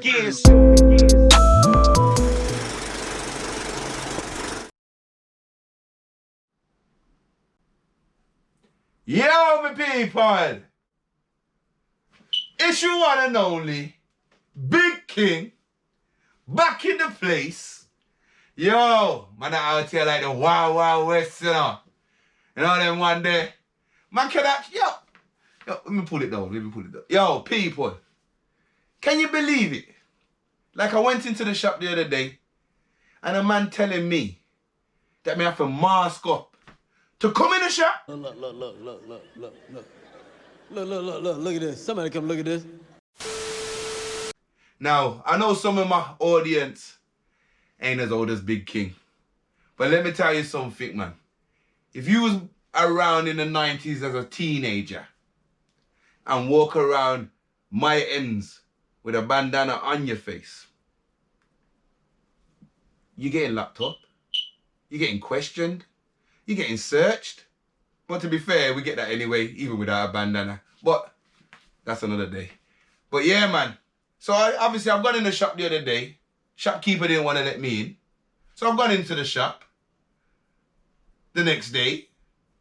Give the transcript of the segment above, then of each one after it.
gears. Yo, my people! It's your one and only Big King back in the place. Yo, man, I out here like the Wild Wild West, you know. You know them one day. Man, can I, yo, let me pull it down, Yo, people, can you believe it? Like I went into the shop the other day and a man telling me that me have to mask up to come in the shop. Look at this. Somebody come look at this. Now, I know some of my audience ain't as old as Big King. But let me tell you something, man. If you was around in the 90s as a teenager and walk around my ends with a bandana on your face, you're getting locked up. You're getting questioned. You're getting searched. But to be fair, we get that anyway, even without a bandana. But that's another day. But yeah, man. So obviously I've gone in the shop the other day. Shopkeeper didn't want to let me in. So I've gone into the shop the next day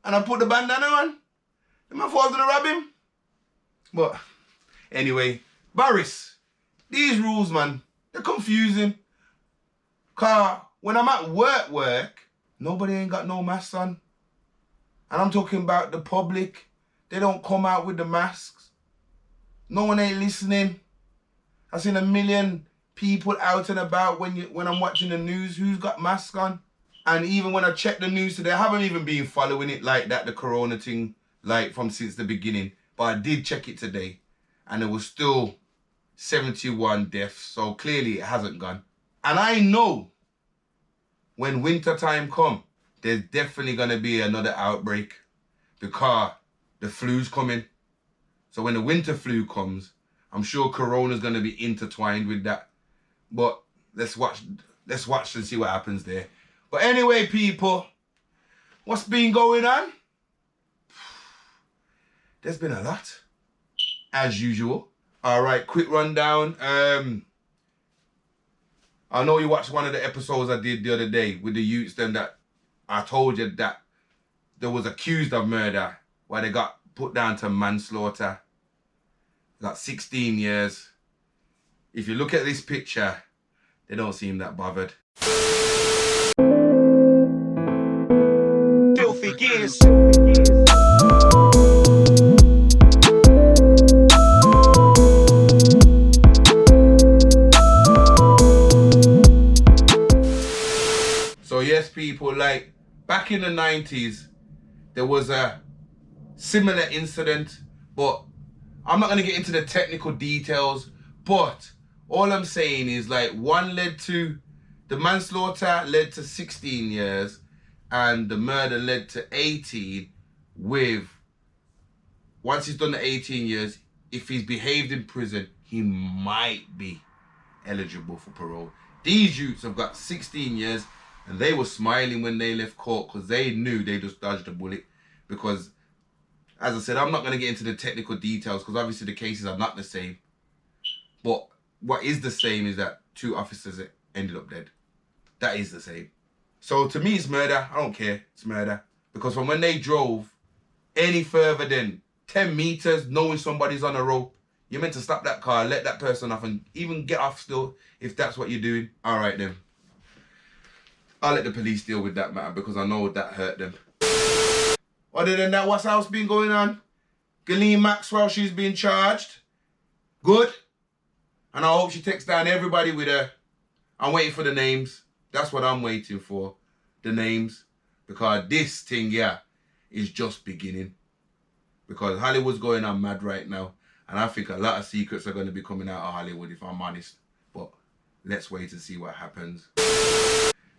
and I put the bandana on. And my father's gonna rob him. But anyway, Boris, these rules, man, they're confusing. Cause when I'm at work, nobody ain't got no masks on. And I'm talking about the public. They don't come out with the masks. No one ain't listening. I've seen a million people out and about when I'm watching the news who's got masks on. And even when I check the news today, I haven't even been following it like that, the corona thing, like from since the beginning. But I did check it today and there was still 71 deaths. So clearly it hasn't gone. And I know when winter time come, there's definitely gonna be another outbreak because the flu's coming. So when the winter flu comes, I'm sure corona's gonna be intertwined with that. But let's watch and see what happens there. But anyway, people, what's been going on? There's been a lot, as usual. All right, quick rundown. I know you watched one of the episodes I did the other day with the youths them that I told you that they was accused of murder where they got put down to manslaughter. Got 16 years. If you look at this picture, they don't seem that bothered. Filthy gears. So yes, people, like back in the 90s, there was a similar incident, but I'm not gonna get into the technical details, but all I'm saying is like the manslaughter led to 16 years and the murder led to 18 with, once he's done the 18 years, if he's behaved in prison, he might be eligible for parole. These youths have got 16 years and they were smiling when they left court because they knew they just dodged a bullet. Because, as I said, I'm not going to get into the technical details because obviously the cases are not the same. But what is the same is that 2 officers ended up dead. That is the same. So to me, it's murder. I don't care. It's murder. Because from when they drove any further than 10 meters, knowing somebody's on a rope, you're meant to stop that car, let that person off, and even get off still if that's what you're doing. All right, then. I'll let the police deal with that matter because I know that hurt them. Other than that, what's else been going on? Ghislaine Maxwell, she's been charged. Good. And I hope she takes down everybody with her. I'm waiting for the names. That's what I'm waiting for. The names. Because this thing, yeah, is just beginning. Because Hollywood's going on mad right now. And I think a lot of secrets are going to be coming out of Hollywood, if I'm honest. But let's wait and see what happens.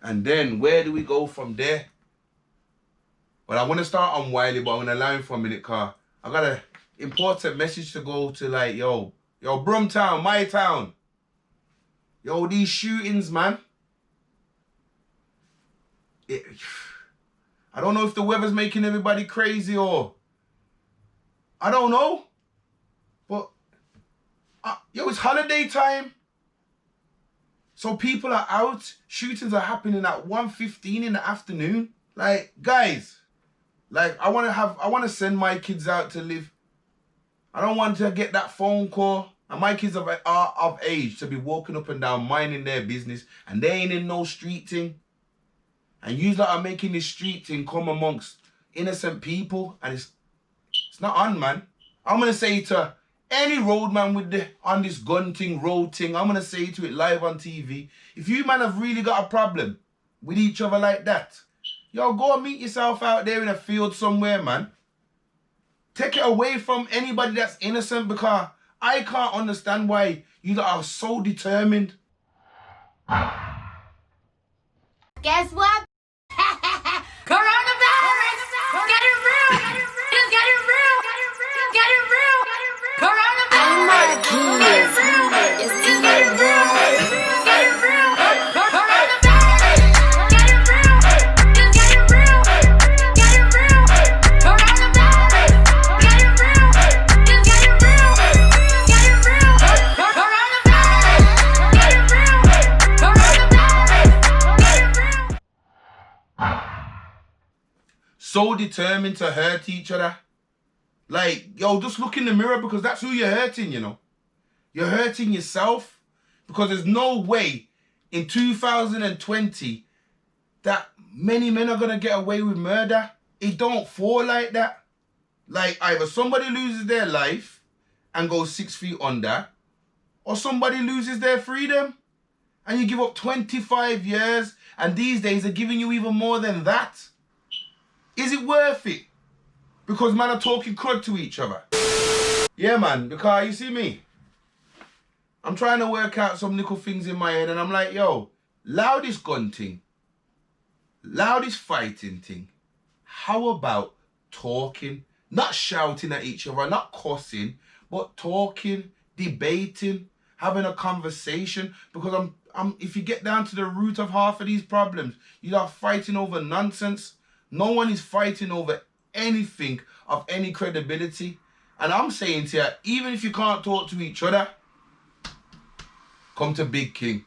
And then, where do we go from there? But I want to start on Wiley, but I'm going to allow him for a minute, car. I got an important message to go to, like, yo, Brumtown, my town. Yo, these shootings, man. I don't know if the weather's making everybody crazy or... I don't know. But, yo, it's holiday time. So people are out, shootings are happening at 1:15 in the afternoon. Like, guys, like I wanna send my kids out to live. I don't want to get that phone call. And my kids are of age to be walking up and down minding their business and they ain't in no street thing. And you lot are making this street thing come amongst innocent people, and it's not on, man. I'm gonna say to any roadman on this gun thing, road thing, I'm gonna say to it live on TV. If you man have really got a problem with each other like that, yo, go and meet yourself out there in a field somewhere, man. Take it away from anybody that's innocent, because I can't understand why you lot are so determined. Guess what? Coronavirus! Getting real! It's getting real! It's getting real! Coronavirus! Getting real! It's getting real! Getting real! Coronavirus! Getting real! It's getting real! Getting real! Coronavirus! Getting real! It's getting real! Getting real! Coronavirus! Getting real! Coronavirus! Getting real! So determined to hurt each other. Like, yo, just look in the mirror, because that's who you're hurting, you know. You're hurting yourself, because there's no way in 2020 that many men are going to get away with murder. It don't fall like that. Like, either somebody loses their life and goes 6 feet under, or somebody loses their freedom and you give up 25 years, and these days they're giving you even more than that. Is it worth it? Because man are talking crud to each other. Yeah, man, because you see me, I'm trying to work out some little things in my head, and I'm like, yo, loudest gun thing, loudest fighting thing. How about talking? Not shouting at each other, not cussing, but talking, debating, having a conversation. Because if you get down to the root of half of these problems, you are fighting over nonsense. No one is fighting over anything of any credibility. And I'm saying to you, even if you can't talk to each other, come to Big King.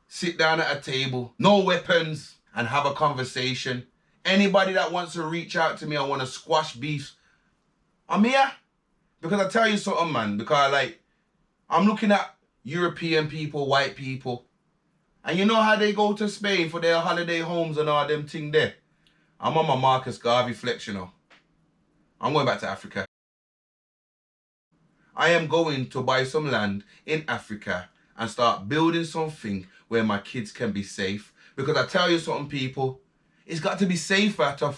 Sit down at a table, no weapons, and have a conversation. Anybody that wants to reach out to me and want to squash beefs, I'm here. Because I tell you something, man, because like, I'm looking at European people, white people, and you know how they go to Spain for their holiday homes and all them thing there. I'm on my Marcus Garvey flex, you know. I'm going back to Africa. I am going to buy some land in Africa and start building something where my kids can be safe. Because I tell you something, people, it's got to be safer to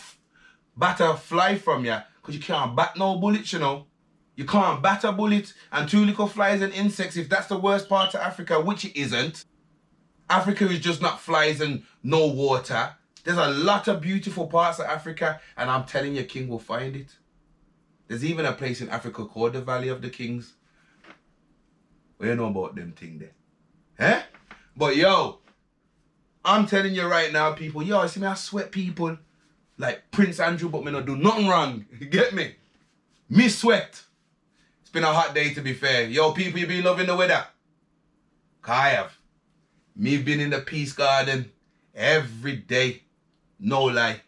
bat a fly from you, because you can't bat no bullets, you know. You can't bat a bullet and 2 little flies and insects, if that's the worst part of Africa, which it isn't. Africa is just not flies and no water. There's a lot of beautiful parts of Africa, and I'm telling you, King will find it. There's even a place in Africa called the Valley of the Kings. What you know about them thing there? Eh? But yo, I'm telling you right now, people, yo, I see me, I sweat people like Prince Andrew, but me not do nothing wrong. You get me? Me sweat. It's been a hot day, to be fair. Yo, people, you been loving the weather? 'Cause I have. Me been in the Peace Garden every day. No lie.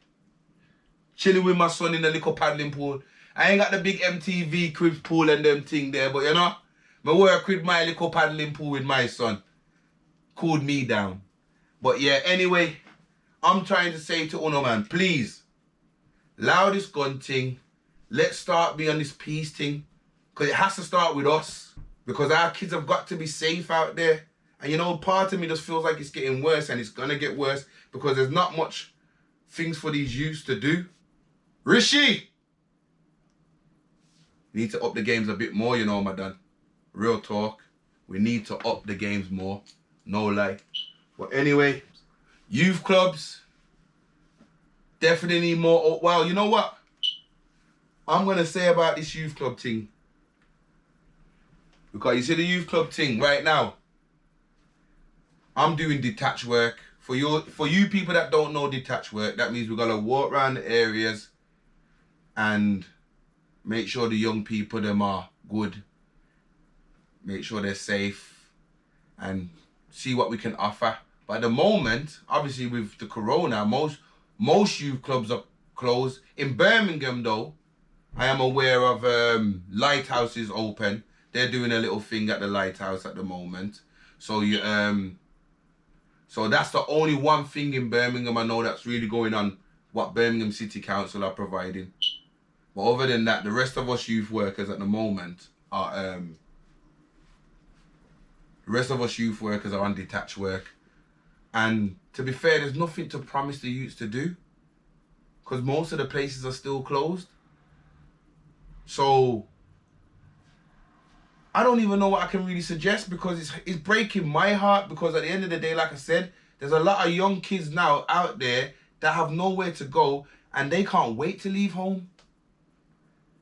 Chilling with my son in the little paddling pool. I ain't got the big MTV cribs pool and them thing there, but you know, I work with my little paddling pool with my son. Cooled me down. But yeah, anyway, I'm trying to say to Uno, man, please, loudest gun thing, let's start be on this peace thing. Because it has to start with us. Because our kids have got to be safe out there. And you know, part of me just feels like it's getting worse, and it's going to get worse, because there's not much things for these youths to do. Rishi! We need to up the games a bit more, you know, madam. Real talk. We need to up the games more. No lie. But anyway, youth clubs definitely need more. Well, you know what I'm going to say about this youth club thing? Because you see the youth club thing right now, I'm doing detached work. For you people that don't know detached work, that means we're going to walk around the areas and make sure the young people them are good. Make sure they're safe. And see what we can offer. But at the moment, obviously with the corona, most youth clubs are closed. In Birmingham though, I am aware of Lighthouse is open. They're doing a little thing at the Lighthouse at the moment. So you so that's the only one thing in Birmingham I know that's really going on, what Birmingham City Council are providing. But other than that, the rest of us youth workers at the moment are on detached work. And to be fair, there's nothing to promise the youths to do, because most of the places are still closed. So I don't even know what I can really suggest, because it's breaking my heart, because at the end of the day, like I said, there's a lot of young kids now out there that have nowhere to go, and they can't wait to leave home,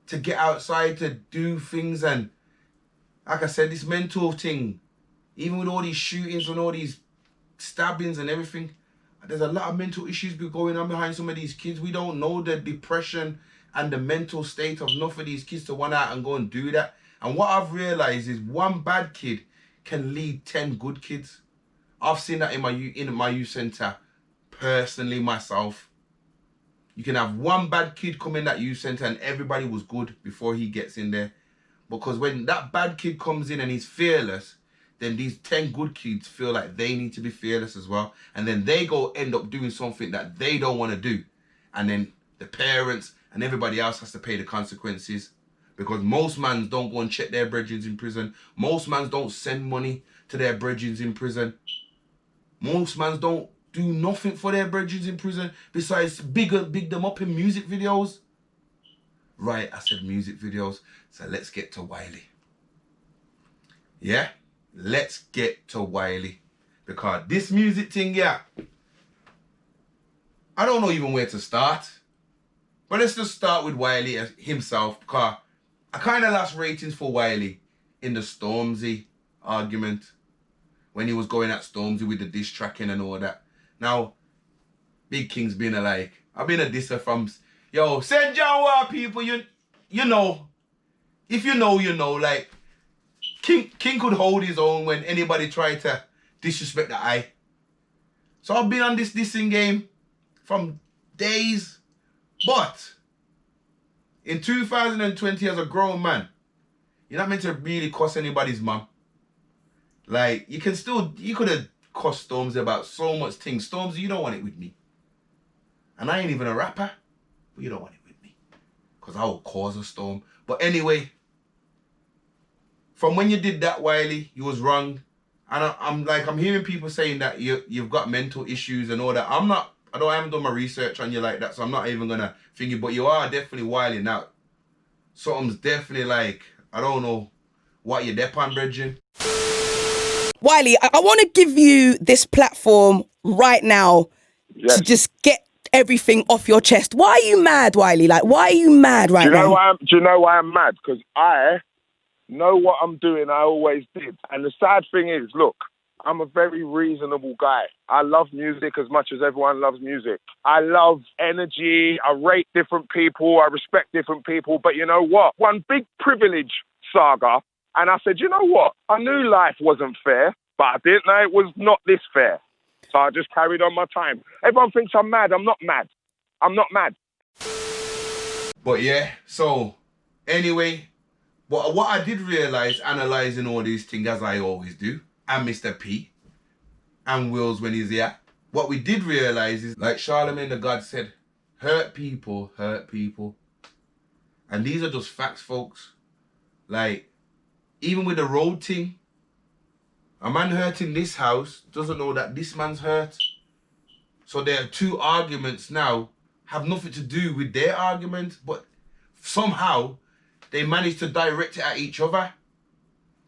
to get outside, to do things. And like I said, this mental thing, even with all these shootings and all these stabbings and everything, there's a lot of mental issues going on behind some of these kids. We don't know the depression and the mental state of enough of these kids to want out and go and do that. And what I've realized is one bad kid can lead 10 good kids. I've seen that in my youth center personally myself. You can have one bad kid come in that youth center and everybody was good before he gets in there. Because when that bad kid comes in and he's fearless, then these 10 good kids feel like they need to be fearless as well. And then they go end up doing something that they don't want to do. And then the parents and everybody else has to pay the consequences. Because most mans don't go and check their brethren in prison. Most mans don't send money to their brethren in prison. Most mans don't do nothing for their brethren in prison besides big them up in music videos. Right, I said music videos. So let's get to Wiley. Yeah? Let's get to Wiley. Because this music thing, yeah, I don't know even where to start. But let's just start with Wiley himself, because I kind of lost ratings for Wiley in the Stormzy argument, when he was going at Stormzy with the diss tracking and all that. Now, Big King's been I've been a disser from, yo, St. John War people, you know, if you know, you know, like, King could hold his own when anybody tried to disrespect the eye. So I've been on this dissing game from days, but in 2020 as a grown man, you're not meant to really cuss anybody's mum. Like, you could have cussed Stormzy about so much things. Stormzy, you don't want it with me. And I ain't even a rapper, but you don't want it with me, because I will cause a storm. But anyway, from when you did that, Wiley, you was wrong. And I'm hearing people saying that you've got mental issues and all that. I haven't done my research on you like that, so I'm not even gonna think it, but you are definitely wilding out. Something's definitely I don't know what you're dep on, brethren. Wiley, I want to give you this platform right now to just get everything off your chest. Why are you mad, Wiley? Why are you mad right now? Do you know why I'm mad? Because I know what I'm doing. I always did. And the sad thing is, look, I'm a very reasonable guy. I love music as much as everyone loves music. I love energy. I rate different people. I respect different people. But you know what? One big privilege saga. And I said, you know what? I knew life wasn't fair, but I didn't know it was not this fair. So I just carried on my time. Everyone thinks I'm mad. I'm not mad. I'm not mad. But yeah, so anyway, what I did realize, analysing all these things as I always do, and Mr. P, and Wills when he's here, what we did realize is, like Charlemagne the God said, hurt people hurt people. And these are just facts, folks. Even with the road thing, a man hurting this house doesn't know that this man's hurt. So their two arguments now have nothing to do with their argument, but somehow they manage to direct it at each other.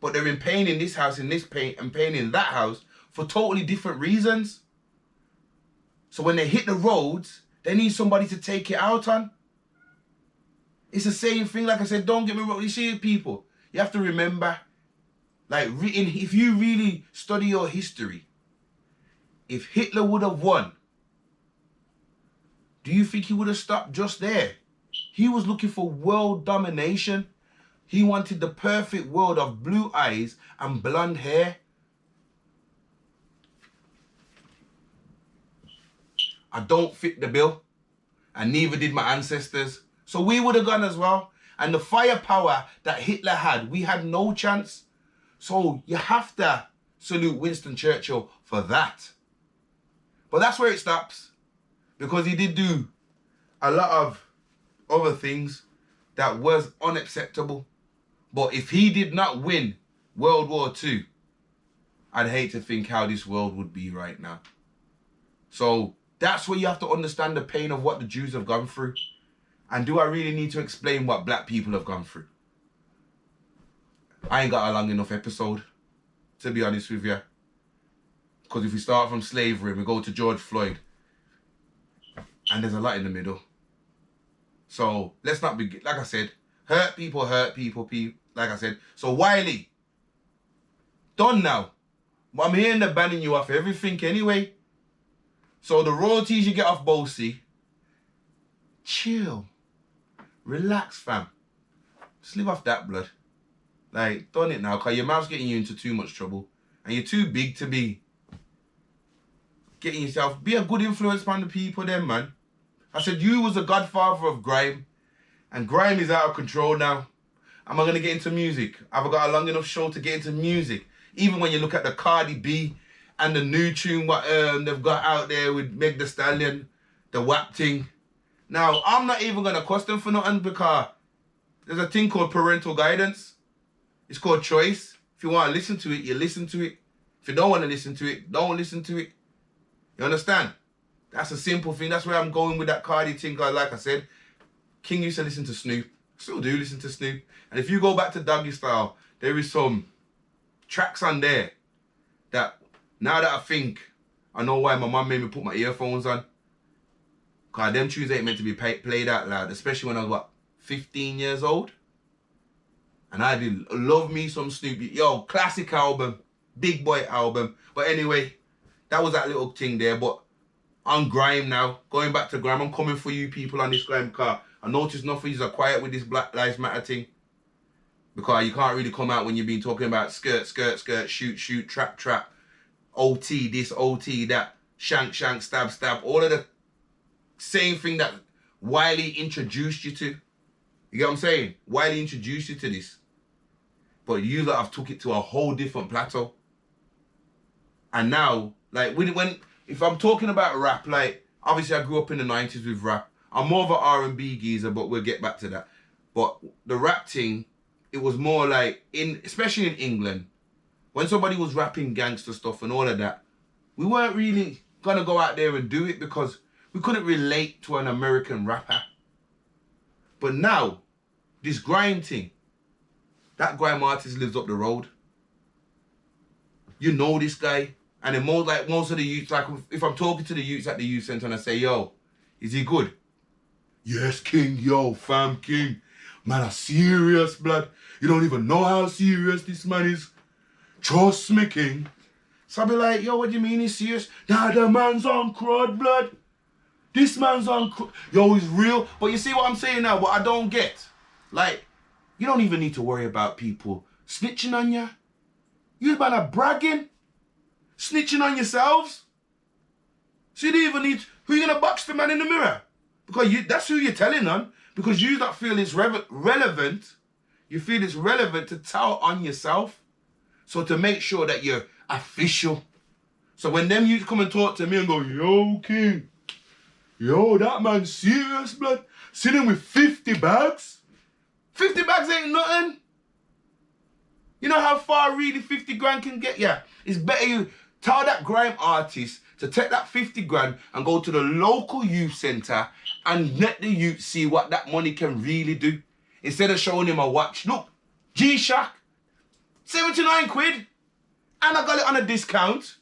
But they're in pain in this house, in this pain, and pain in that house for totally different reasons. So when they hit the roads, they need somebody to take it out on. It's the same thing, like I said, don't get me wrong, you see people, you have to remember, if you really study your history, if Hitler would have won, do you think he would have stopped just there? He was looking for world domination. He wanted the perfect world of blue eyes and blonde hair. I don't fit the bill. And neither did my ancestors. So we would have gone as well. And the firepower that Hitler had, we had no chance. So you have to salute Winston Churchill for that. But that's where it stops. Because he did do a lot of other things that was unacceptable. But if he did not win World War II, I'd hate to think how this world would be right now. So that's where you have to understand the pain of what the Jews have gone through. And do I really need to explain what black people have gone through? I ain't got a long enough episode, to be honest with you. Because if we start from slavery and we go to George Floyd, and there's a lot in the middle. So let's not be, like I said, hurt people, like I said. So Wiley, done now. I'm hearing they're banning you off everything anyway. So the royalties you get off Bossy, chill. Relax, fam. Just live off that blood. Like, done it now, because your mouth's getting you into too much trouble. And you're too big to be getting yourself... Be a good influence on the people then, man. I said you was the godfather of grime. And grime is out of control now. Am I going to get into music? Have I got a long enough show to get into music? Even when you look at the Cardi B and the new tune what they've got out there with Meg Thee Stallion, the WAP thing. Now, I'm not even going to cuss them for nothing because there's a thing called parental guidance. It's called choice. If you want to listen to it, you listen to it. If you don't want to listen to it, don't listen to it. You understand? That's a simple thing. That's where I'm going with that Cardi thing. Like I said, King used to listen to Snoop. Still do listen to Snoop. And if you go back to Doggy Style, there is some tracks on there that, now that I think, I know why my mum made me put my earphones on. Because them tunes ain't meant to be played out loud, especially when I was, 15 years old? And I did love me some Snoop. Yo, classic album. Big boy album. But anyway, that was that little thing there. But on grime now, going back to grime, I'm coming for you people on this grime car. I noticed nothing is quiet with this Black Lives Matter thing. Because you can't really come out when you've been talking about skirt, shoot, trap, OT, this, OT, that, shank, stab, all of the same thing that Wiley introduced you to. You get what I'm saying? Wiley introduced you to this. But you lot have took it to a whole different plateau. And now, like, if I'm talking about rap, like, obviously I grew up in the 90s with rap. I'm more of an R&B geezer, but we'll get back to that. But the rap thing, it was more like, especially in England, when somebody was rapping gangster stuff and all of that, we weren't really going to go out there and do it because we couldn't relate to an American rapper. But now, this grime thing, that grime artist lives up the road. You know this guy. And then most of the youths, like if I'm talking to the youths at the youth centre and I say, yo, is he good? Yes, King, yo, fam, King. Man, a serious, blood. You don't even know how serious this man is. Trust me, King. So I be like, yo, what do you mean he's serious? Nah, the man's on crud, blood. This man's on crud. Yo, he's real. But you see what I'm saying now? What I don't get. Like, you don't even need to worry about people snitching on you. You man are bragging. Snitching on yourselves. So you don't even need... Who you going to box the man in the mirror? Because that's who you're telling on. Because you don't feel it's relevant. You feel it's relevant to tell on yourself. So to make sure that you're official. So when them youths come and talk to me and go, yo, King. Yo, that man's serious, blood. Sitting with 50 bags. 50 bags ain't nothing. You know how far really 50 grand can get you? It's better you tell that grime artist to take that 50 grand and go to the local youth centre and let the youth see what that money can really do. Instead of showing him a watch. Look, G-Shock, 79 quid. And I got it on a discount.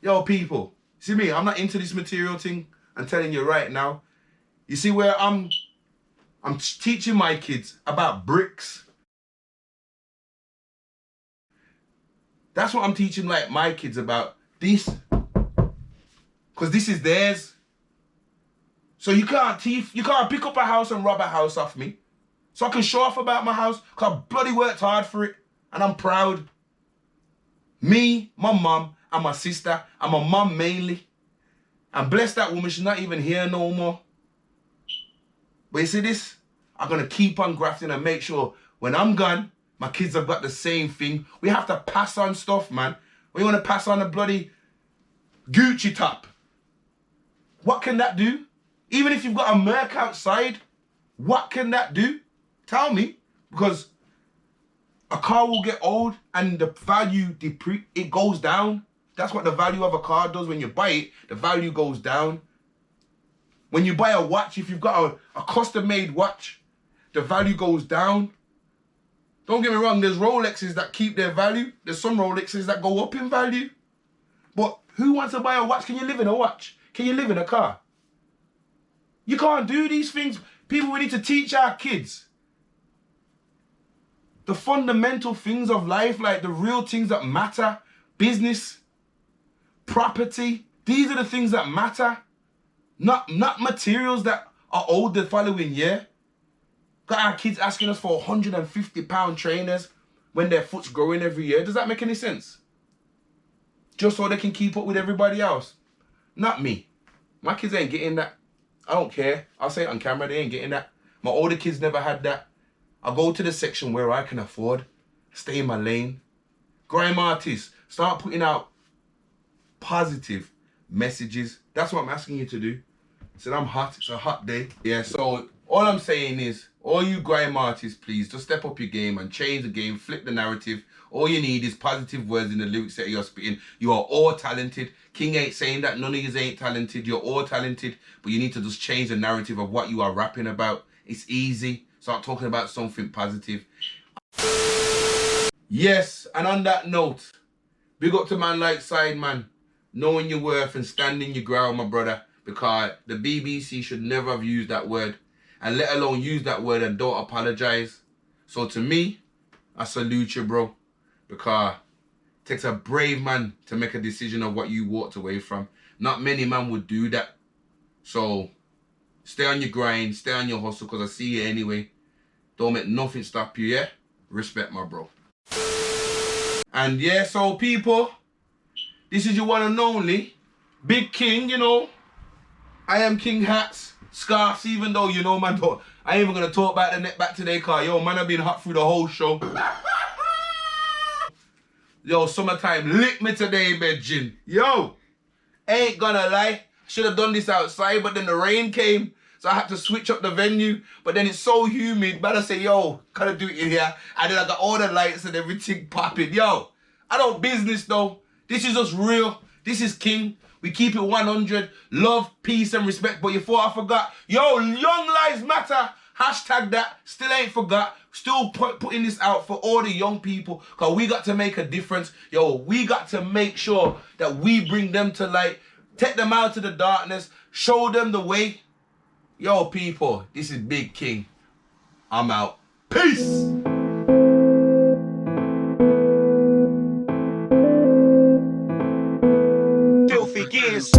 Yo, people, see me, I'm not into this material thing. I'm telling you right now. You see where I'm teaching my kids about bricks. That's what I'm teaching like my kids about this. Because this is theirs. So you can't pick up a house and rob a house off me. So I can show off about my house because I bloody worked hard for it. And I'm proud. Me, my mum, and my sister, and my mum mainly. And bless that woman, she's not even here no more. But you see this? I'm going to keep on grafting and make sure when I'm gone, my kids have got the same thing. We have to pass on stuff, man. We want to pass on a bloody Gucci top. What can that do? Even if you've got a Merc outside, what can that do? Tell me. Because a car will get old and the value, it goes down. That's what the value of a car does. When you buy it, the value goes down. When you buy a watch, if you've got a custom-made watch, the value goes down. Don't get me wrong, there's Rolexes that keep their value. There's some Rolexes that go up in value. But who wants to buy a watch? Can you live in a watch? Can you live in a car? You can't do these things. People, we need to teach our kids the fundamental things of life, like the real things that matter. Business, property. These are the things that matter. Not materials that are old the following year. Got our kids asking us for £150 trainers when their foot's growing every year. Does that make any sense? Just so they can keep up with everybody else. Not me. My kids ain't getting that. I don't care. I'll say it on camera, they ain't getting that. My older kids never had that. I go to the section where I can afford. Stay in my lane. Grime artists, start putting out positive messages. That's what I'm asking you to do. I said, I'm hot. It's a hot day. Yeah, so all I'm saying is, all you grime artists, please, just step up your game and change the game, flip the narrative. All you need is positive words in the lyrics that you're spitting. You are all talented. King ain't saying that none of you ain't talented. You're all talented, but you need to just change the narrative of what you are rapping about. It's easy. Start talking about something positive. Yes, and on that note, big up to man like Sideman, knowing your worth and standing your ground, my brother, because the BBC should never have used that word, and let alone use that word and don't apologize. So to me, I salute you, bro, because it takes a brave man to make a decision of what you walked away from. Not many men would do that. So stay on your grind, stay on your hustle, because I see you anyway. Don't make nothing stop you, yeah? Respect, my bro. And yeah, so people, this is your one and only Big King, you know. I am King hats, scarves, even though, you know, man, I ain't even gonna talk about the neck back today, car. Yo, man, I've been hot through the whole show. Yo, summertime lick me today, Bedjin. Yo, ain't gonna lie. Should have done this outside, but then the rain came. So I had to switch up the venue. But then it's so humid. But I say, yo, gotta do it in here. And then I got all the lights and everything popping. Yo, I don't business though. This is us real. This is King. We keep it 100. Love, peace, and respect. But you thought I forgot. Yo, young lives matter. Hashtag that. Still ain't forgot. Still putting this out for all the young people. Because we got to make a difference. Yo, we got to make sure that we bring them to light. Take them out of the darkness. Show them the way. Yo, people, this is Big King. I'm out. Peace! Filthy gears.